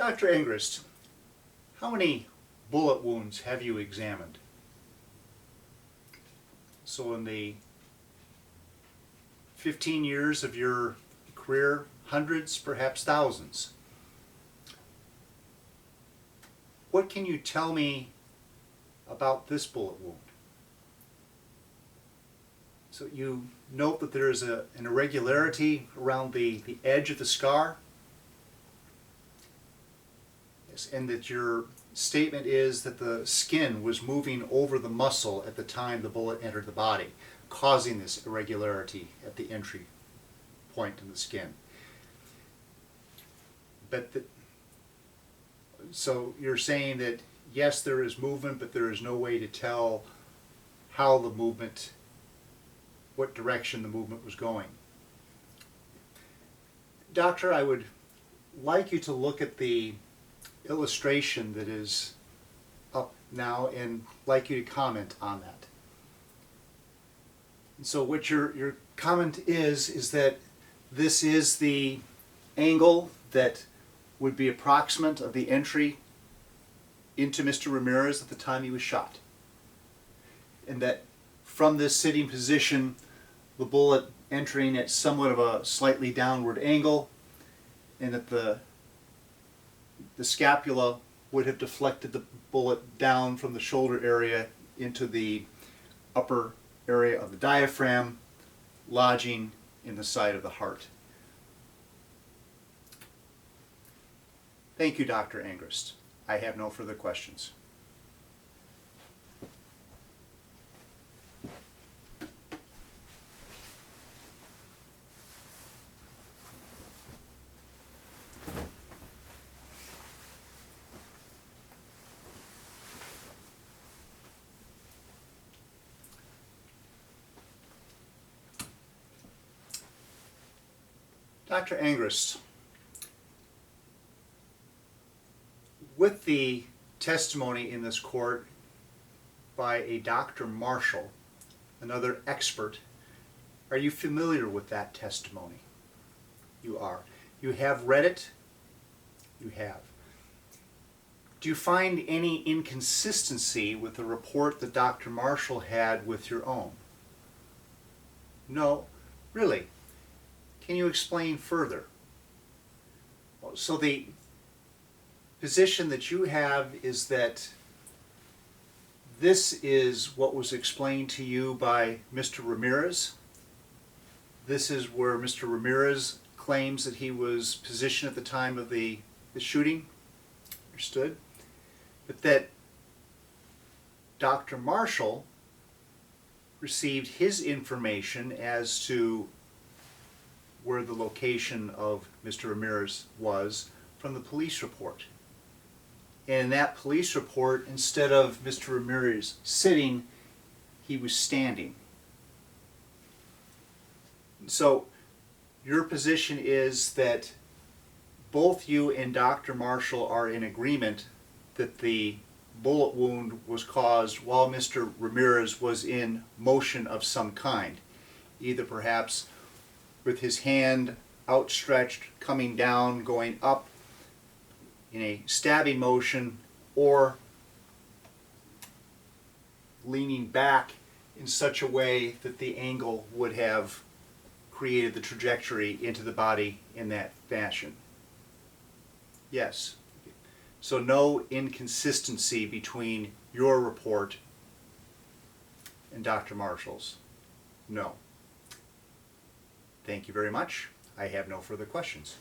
Dr. Angrist, how many bullet wounds have you examined? So in the 15 years of your career, hundreds, perhaps thousands. What can you tell me about this bullet wound? So you note that there is an irregularity around the edge of the scar. Yes, and that your statement is that the skin was moving over the muscle at the time the bullet entered the body, causing this irregularity at the entry point in the skin. So you're saying that yes, there is movement, but there is no way to tell how the movement, what direction the movement was going. Doctor, I would like you to look at the illustration that is up now and like you to comment on that. And so what your comment is that this is the angle that would be approximate of the entry into Mr. Ramirez at the time he was shot. And that from this sitting position, the bullet entering at somewhat of a slightly downward angle, and that the scapula would have deflected the bullet down from the shoulder area into the upper area of the diaphragm, lodging in the side of the heart. Thank you, Dr. Angrist. I have no further questions. Dr. Angrist, with the testimony in this court by a Dr. Marshall, another expert, are you familiar with that testimony? You are. You have read it? You have. Do you find any inconsistency with the report that Dr. Marshall had with your own? No? Really? Can you explain further? So the position that you have is that this is what was explained to you by Mr. Ramirez. This is where Mr. Ramirez claims that he was positioned at the time of the shooting. Understood? But that Dr. Marshall received his information as to where the location of Mr. Ramirez was from the police report. And in that police report, instead of Mr. Ramirez sitting, he was standing. So your position is that both you and Dr. Marshall are in agreement that the bullet wound was caused while Mr. Ramirez was in motion of some kind, either perhaps with his hand outstretched, coming down, going up in a stabbing motion, or leaning back in such a way that the angle would have created the trajectory into the body in that fashion. Yes. So no inconsistency between your report and Dr. Marshall's? No. Thank you very much. I have no further questions.